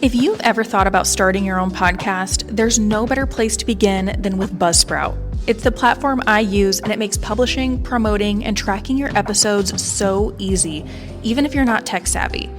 If you've ever thought about starting your own podcast, there's no better place to begin than with Buzzsprout. It's the platform I use, and it makes publishing, promoting, and tracking your episodes so easy, even if you're not tech savvy.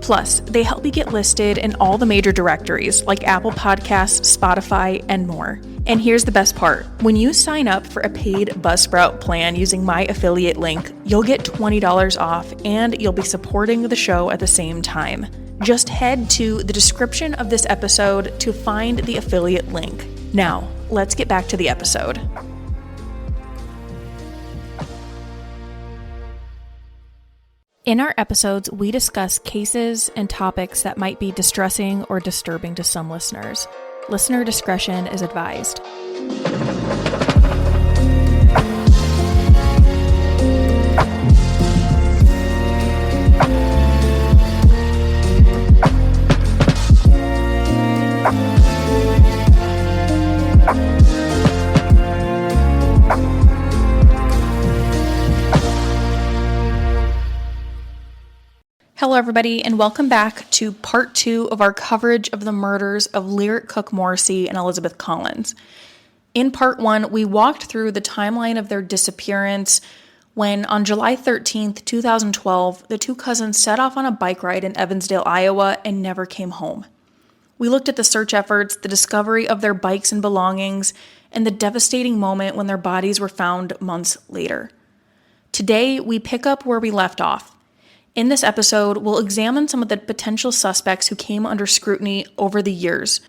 Plus, they help you get listed in all the major directories like Apple Podcasts, Spotify, and more. And here's the best part. When you sign up for a paid Buzzsprout plan using my affiliate link, you'll get $20 off and you'll be supporting the show at the same time. Just head to the description of this episode to find the affiliate link. Now, let's get back to the episode. In our episodes, we discuss cases and topics that might be distressing or disturbing to some listeners. Listener discretion is advised. Hello, everybody, and welcome back to part 2 of our coverage of the murders of Lyric Cook-Morrissey and Elizabeth Collins. In part 1, we walked through the timeline of their disappearance when, on July 13th, 2012, the two cousins set off on a bike ride in Evansdale, Iowa, and never came home. We looked at the search efforts, the discovery of their bikes and belongings, and the devastating moment when their bodies were found months later. Today, we pick up where we left off. In this episode, we'll examine some of the potential suspects who came under scrutiny over the years.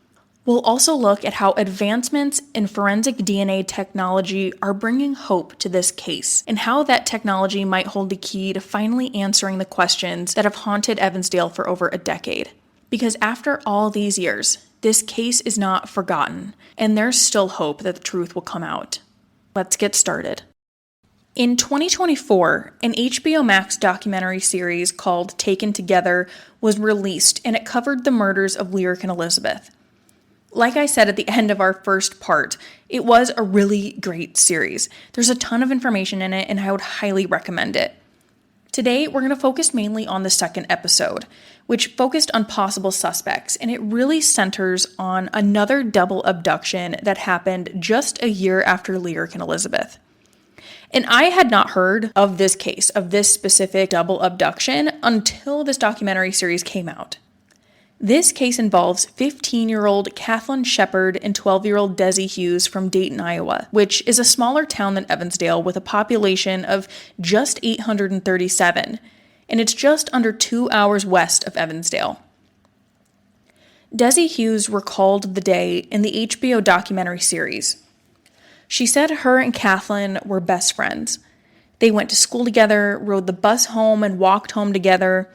We'll also look at how advancements in forensic DNA technology are bringing hope to this case, and how that technology might hold the key to finally answering the questions that have haunted Evansdale for over a decade. Because after all these years, this case is not forgotten, and there's still hope that the truth will come out. Let's get started. In 2024, an HBO Max documentary series called Taken Together was released, and it covered the murders of Lyric and Elizabeth. Like I said at the end of our first part, it was a really great series. There's a ton of information in it, and I would highly recommend it. Today, we're going to focus mainly on the second episode, which focused on possible suspects, and it really centers on another double abduction that happened just a year after Lyric and Elizabeth. And I had not heard of this case, of this specific double abduction, until this documentary series came out. This case involves 15-year-old Kathlynn Shephard and 12-year-old Dezi Hughes from Dayton, Iowa, which is a smaller town than Evansdale with a population of just 837, and it's just under 2 hours west of Evansdale. Dezi Hughes recalled the day in the HBO documentary series. She said her and Kathlynn were best friends. They went to school together, rode the bus home, and walked home together.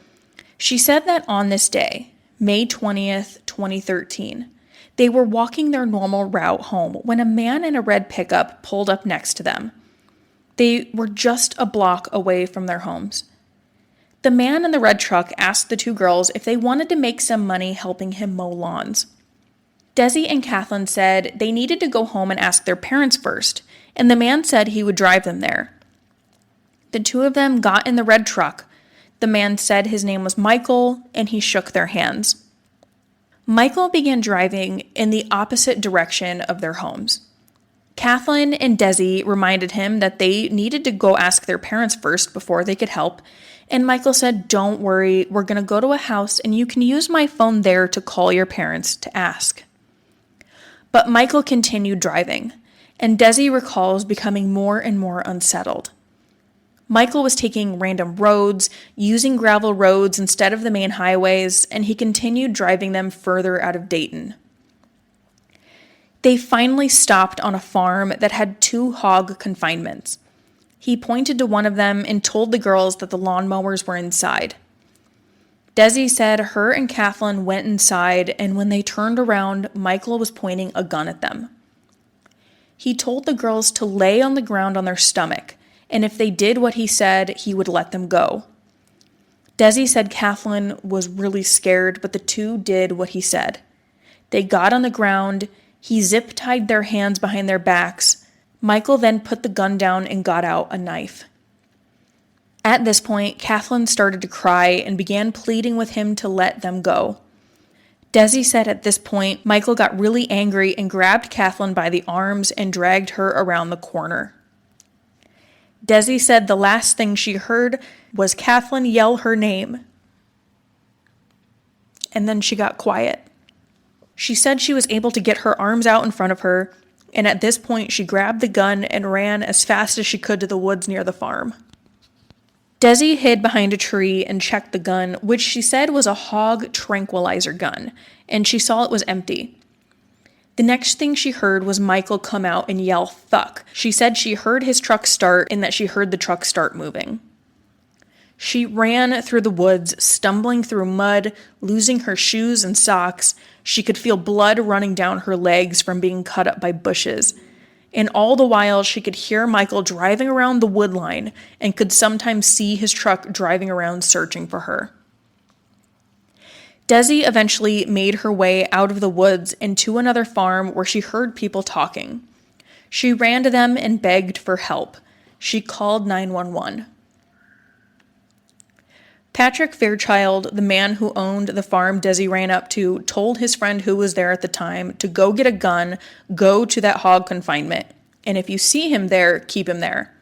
She said that on this day, May 20th, 2013, they were walking their normal route home when a man in a red pickup pulled up next to them. They were just a block away from their homes. The man in the red truck asked the two girls if they wanted to make some money helping him mow lawns. Dezi and Kathlynn said they needed to go home and ask their parents first, and the man said he would drive them there. The two of them got in the red truck. The man said his name was Michael, and he shook their hands. Michael began driving in the opposite direction of their homes. Kathlynn and Dezi reminded him that they needed to go ask their parents first before they could help, and Michael said, "Don't worry, we're going to go to a house, and you can use my phone there to call your parents to ask." But Michael continued driving, and Dezi recalls becoming more and more unsettled. Michael was taking random roads, using gravel roads instead of the main highways, and he continued driving them further out of Dayton. They finally stopped on a farm that had 2 hog confinements. He pointed to one of them and told the girls that the lawnmowers were inside. Dezi said her and Kathlynn went inside, and when they turned around, Michael was pointing a gun at them. He told the girls to lay on the ground on their stomach, and if they did what he said, he would let them go. Dezi said Kathlynn was really scared, but the two did what he said. They got on the ground, he zip-tied their hands behind their backs. Michael then put the gun down and got out a knife. At this point, Kathlynn started to cry and began pleading with him to let them go. Dezi said at this point, Michael got really angry and grabbed Kathlynn by the arms and dragged her around the corner. Dezi said the last thing she heard was Kathlynn yell her name. And then she got quiet. She said she was able to get her arms out in front of her, and at this point she grabbed the gun and ran as fast as she could to the woods near the farm. Dezi hid behind a tree and checked the gun, which she said was a hog tranquilizer gun, and she saw it was empty. The next thing she heard was Michael come out and yell, "Fuck." She said she heard his truck start and that she heard the truck start moving. She ran through the woods, stumbling through mud, losing her shoes and socks. She could feel blood running down her legs from being cut up by bushes. And all the while, she could hear Michael driving around the wood line and could sometimes see his truck driving around searching for her. Dezi eventually made her way out of the woods and to another farm where she heard people talking. She ran to them and begged for help. She called 911. Patrick Fairchild, the man who owned the farm Dezi ran up to, told his friend who was there at the time to go get a gun, go to that hog confinement, and if you see him there, keep him there.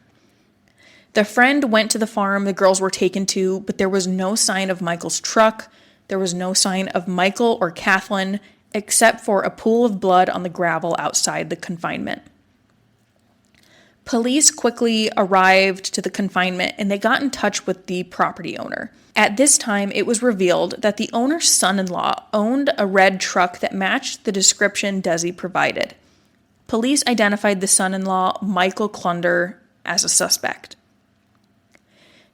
The friend went to the farm the girls were taken to, but there was no sign of Michael's truck. There was no sign of Michael or Kathlynn, except for a pool of blood on the gravel outside the confinement. Police quickly arrived to the confinement and they got in touch with the property owner. At this time, it was revealed that the owner's son-in-law owned a red truck that matched the description Dezi provided. Police identified the son-in-law, Michael Klunder, as a suspect.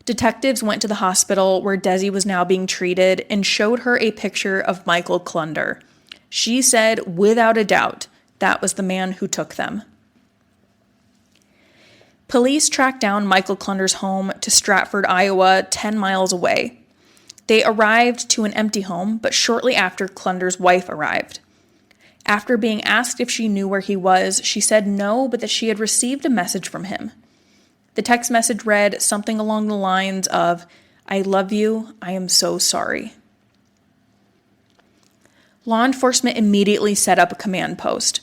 Detectives went to the hospital where Dezi was now being treated and showed her a picture of Michael Klunder. She said, without a doubt, that was the man who took them. Police tracked down Michael Klunder's home to Stratford, Iowa, 10 miles away. They arrived to an empty home, but shortly after, Klunder's wife arrived. After being asked if she knew where he was, she said no, but that she had received a message from him. The text message read something along the lines of, "I love you, I am so sorry." Law enforcement immediately set up a command post.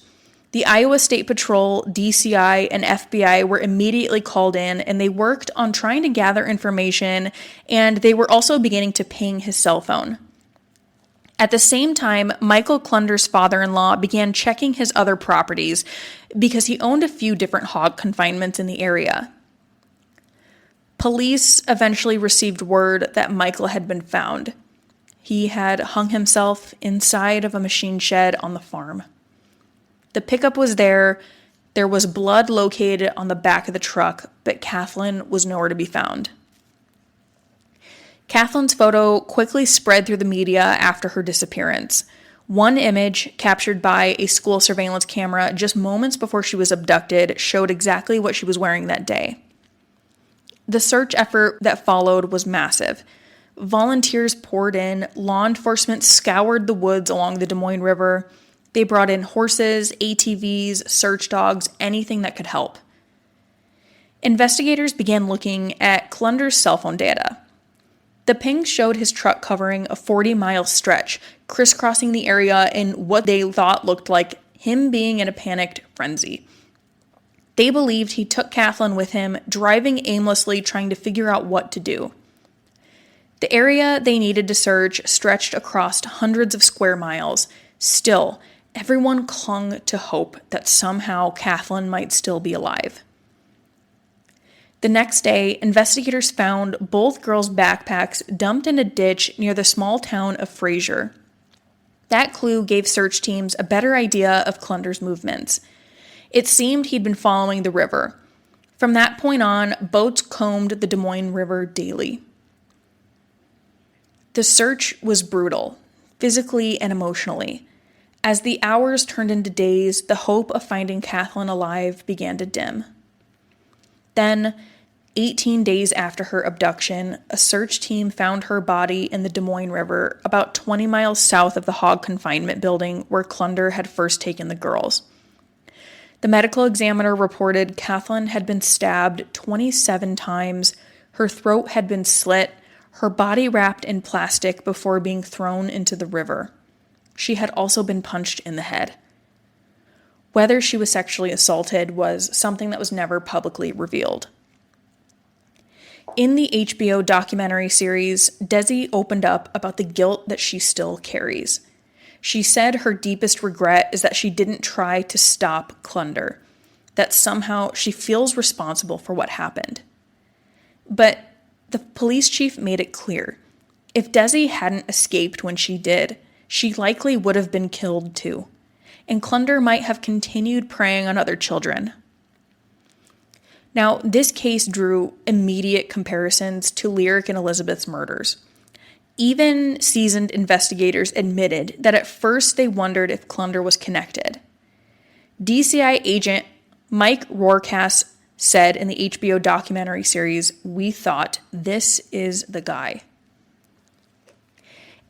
The Iowa State Patrol, DCI, and FBI were immediately called in, and they worked on trying to gather information, and they were also beginning to ping his cell phone. At the same time, Michael Klunder's father-in-law began checking his other properties because he owned a few different hog confinements in the area. Police eventually received word that Michael had been found. He had hung himself inside of a machine shed on the farm. The pickup was there. There was blood located on the back of the truck, but Kathlynn was nowhere to be found. Kathlynn's photo quickly spread through the media after her disappearance. One image, captured by a school surveillance camera just moments before she was abducted, showed exactly what she was wearing that day. The search effort that followed was massive. Volunteers poured in, law enforcement scoured the woods along the Des Moines River. They brought in horses, ATVs, search dogs, anything that could help. Investigators began looking at Klunder's cell phone data. The ping showed his truck covering a 40-mile stretch, crisscrossing the area in what they thought looked like him being in a panicked frenzy. They believed he took Kathlynn with him, driving aimlessly, trying to figure out what to do. The area they needed to search stretched across hundreds of square miles. Still, everyone clung to hope that somehow Kathlynn might still be alive. The next day, investigators found both girls' backpacks dumped in a ditch near the small town of Fraser. That clue gave search teams a better idea of Klunder's movements. It seemed he'd been following the river. From that point on, boats combed the Des Moines River daily. The search was brutal, physically and emotionally. As the hours turned into days, the hope of finding Kathlynn alive began to dim. Then, 18 days after her abduction, a search team found her body in the Des Moines River, about 20 miles south of the hog confinement building where Klunder had first taken the girls. The medical examiner reported Kathlynn had been stabbed 27 times, her throat had been slit, her body wrapped in plastic before being thrown into the river. she had also been punched in the head. Whether she was sexually assaulted was something that was never publicly revealed. In the HBO documentary series, Dezi opened up about the guilt that she still carries. She said her deepest regret is that she didn't try to stop Klunder, that somehow she feels responsible for what happened. But the police chief made it clear, if Dezi hadn't escaped when she did, she likely would have been killed too, and Klunder might have continued preying on other children. Now, this case drew immediate comparisons to Lyric and Elizabeth's murders. Even seasoned investigators admitted that at first they wondered if Klunder was connected. DCI agent Mike Rohrkass said in the HBO documentary series, "We thought this is the guy."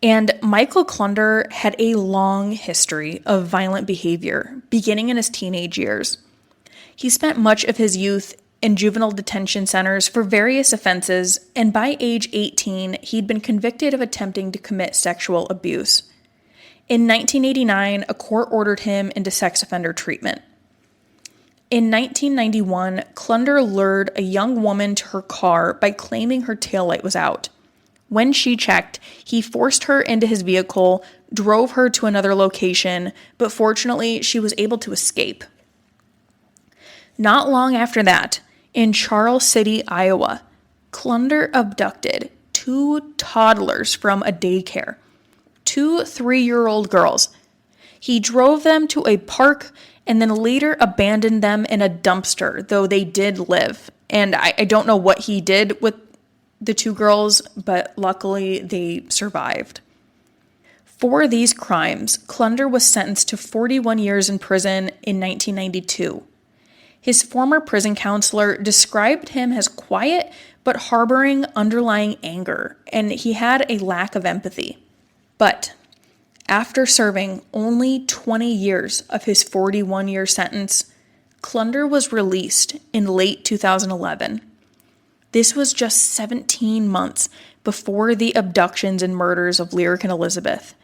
And Michael Klunder had a long history of violent behavior, beginning in his teenage years. He spent much of his youth in juvenile detention centers for various offenses, and by age 18, he'd been convicted of attempting to commit sexual abuse. In 1989, a court ordered him into sex offender treatment. In 1991, Klunder lured a young woman to her car by claiming her taillight was out. When she checked, he forced her into his vehicle, drove her to another location, but fortunately, she was able to escape. Not long after that, in Charles City, Iowa, Klunder abducted 2 toddlers from a daycare, 2 3-year-old girls. He drove them to a park and then later abandoned them in a dumpster, though they did live. And I don't know what he did with the 2 girls, but luckily they survived. For these crimes, Klunder was sentenced to 41 years in prison in 1992. His former prison counselor described him as quiet but harboring underlying anger, and he had a lack of empathy. But after serving only 20 years of his 41-year sentence, Klunder was released in late 2011. This was just 17 months before the abductions and murders of Lyric and Elizabeth,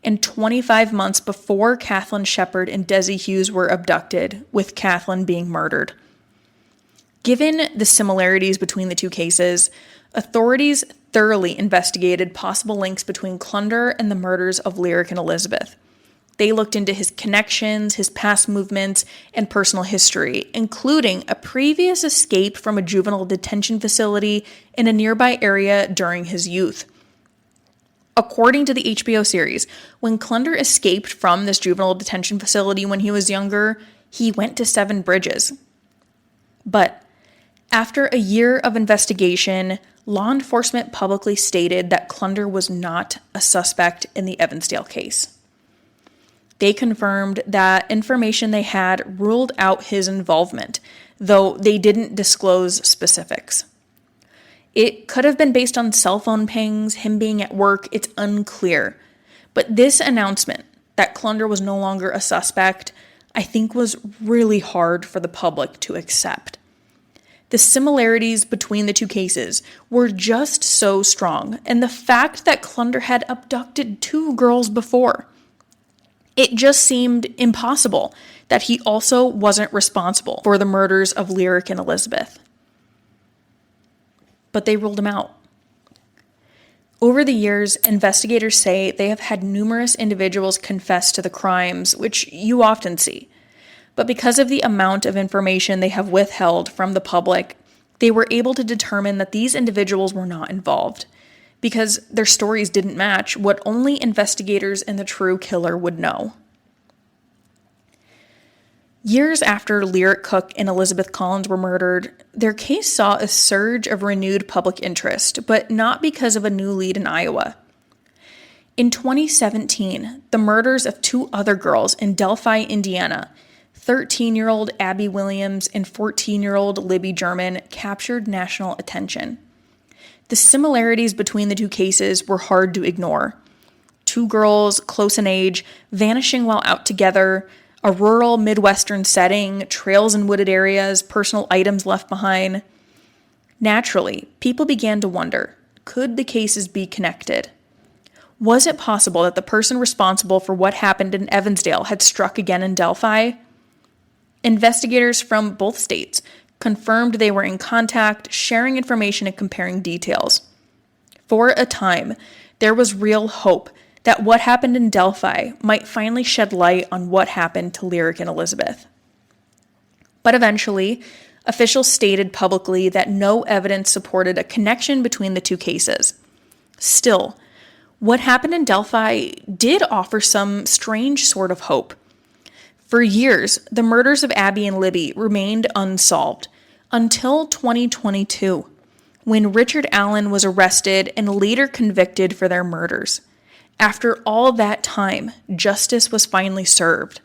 and 25 months before Kathlynn Shephard and Dezi Hughes were abducted, with Kathlynn being murdered. Given the similarities between the 2 cases, authorities thoroughly investigated possible links between Klunder and the murders of Lyric and Elizabeth. They looked into his connections, his past movements, and personal history, including a previous escape from a juvenile detention facility in a nearby area during his youth. According to the HBO series, when Klunder escaped from this juvenile detention facility when he was younger, he went to 7 Bridges. But after a year of investigation, law enforcement publicly stated that Klunder was not a suspect in the Evansdale case. They confirmed that information they had ruled out his involvement, though they didn't disclose specifics. It could have been based on cell phone pings, him being at work, it's unclear. But this announcement that Klunder was no longer a suspect, I think was really hard for the public to accept. The similarities between the 2 cases were just so strong, and the fact that Klunder had abducted 2 girls before, it just seemed impossible that he also wasn't responsible for the murders of Lyric and Elizabeth. But they ruled him out. Over the years, investigators say they have had numerous individuals confess to the crimes, which you often see. But because of the amount of information they have withheld from the public, they were able to determine that these individuals were not involved, because their stories didn't match what only investigators and the true killer would know. Years after Lyric Cook and Elizabeth Collins were murdered, their case saw a surge of renewed public interest, but not because of a new lead in Iowa. In 2017, the murders of 2 other girls in Delphi, Indiana, 13-year-old Abby Williams and 14-year-old Libby German, captured national attention. The similarities between the 2 cases were hard to ignore. 2 girls, close in age, vanishing while out together, a rural Midwestern setting, trails in wooded areas, personal items left behind. Naturally, people began to wonder, could the cases be connected? Was it possible that the person responsible for what happened in Evansdale had struck again in Delphi? Investigators from both states confirmed they were in contact, sharing information and comparing details. For a time, there was real hope that what happened in Delphi might finally shed light on what happened to Lyric and Elizabeth. But eventually, officials stated publicly that no evidence supported a connection between the two cases. Still, what happened in Delphi did offer some strange sort of hope. For years, the murders of Abby and Libby remained unsolved until 2022, when Richard Allen was arrested and later convicted for their murders. After all that time, justice was finally served.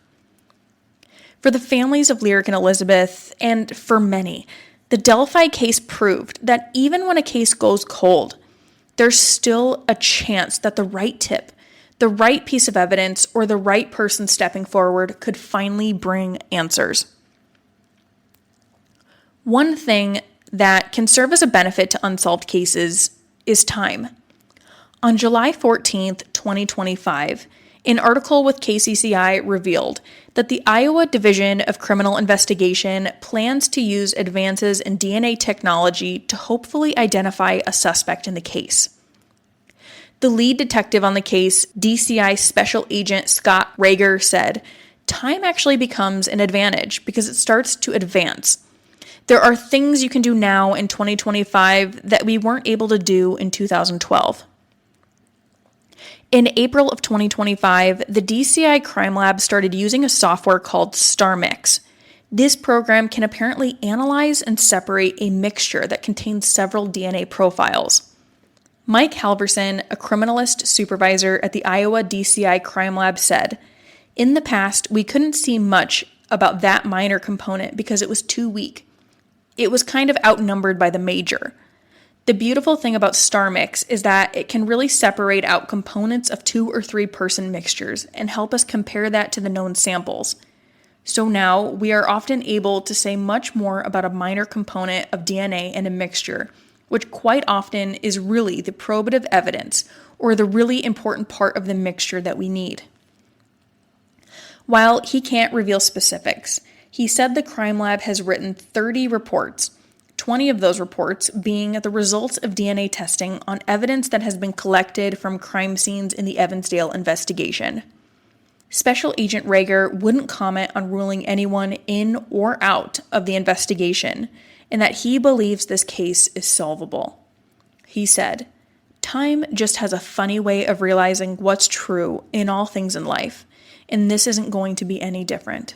For the families of Lyric and Elizabeth, and for many, the Delphi case proved that even when a case goes cold, there's still a chance that the right tip, the right piece of evidence, or the right person stepping forward could finally bring answers. One thing that can serve as a benefit to unsolved cases is time. On July 14th, 2025, an article with KCCI revealed that the Iowa Division of Criminal Investigation plans to use advances in DNA technology to hopefully identify a suspect in the case. The lead detective on the case, DCI Special Agent Scott Rager, said, "Time actually becomes an advantage because it starts to advance. There are things you can do now in 2025 that we weren't able to do in 2012. In April of 2025, the DCI Crime Lab started using a software called StarMix. This program can apparently analyze and separate a mixture that contains several DNA profiles. Mike Halverson, a criminalist supervisor at the Iowa DCI Crime Lab, said, "In the past, we couldn't see much about that minor component because it was too weak. It was kind of outnumbered by the major. The beautiful thing about StarMix is that it can really separate out components of 2 or 3 person mixtures and help us compare that to the known samples. So now we are often able to say much more about a minor component of DNA in a mixture, which quite often is really the probative evidence or the really important part of the mixture that we need." While he can't reveal specifics, he said the crime lab has written 30 reports, 20 of those reports being the results of DNA testing on evidence that has been collected from crime scenes in the Evansdale investigation. Special Agent Rager wouldn't comment on ruling anyone in or out of the investigation, and that he believes this case is solvable. He said, "Time just has a funny way of realizing what's true in all things in life, and this isn't going to be any different."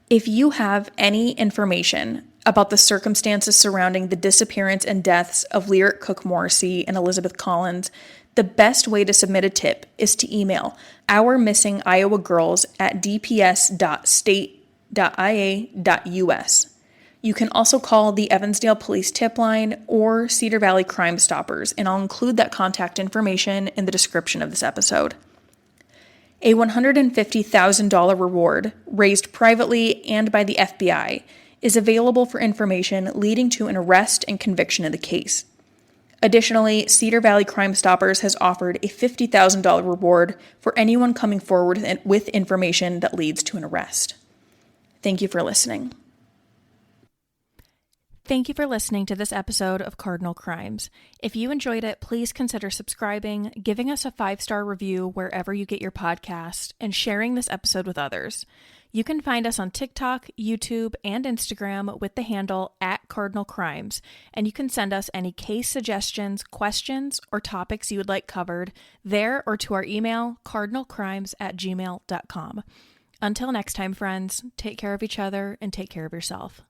If you have any information about the circumstances surrounding the disappearance and deaths of Lyric Cook-Morrissey and Elizabeth Collins, the best way to submit a tip is to email Our Missing Iowa Girls at dps.state.ia.us. You can also call the Evansdale Police Tip Line or Cedar Valley Crime Stoppers, and I'll include that contact information in the description of this episode. A $150,000 reward, raised privately and by the FBI, is available for information leading to an arrest and conviction in the case. Additionally, Cedar Valley Crime Stoppers has offered a $50,000 reward for anyone coming forward with information that leads to an arrest. Thank you for listening. Thank you for listening to this episode of Cardinal Crimes. If you enjoyed it, please consider subscribing, giving us a 5-star review wherever you get your podcast, and sharing this episode with others. You can find us on TikTok, YouTube, and Instagram with the handle @CardinalCrimes, and you can send us any case suggestions, questions, or topics you would like covered there or to our email, cardinalcrimes@gmail.com. Until next time, friends, take care of each other and take care of yourself.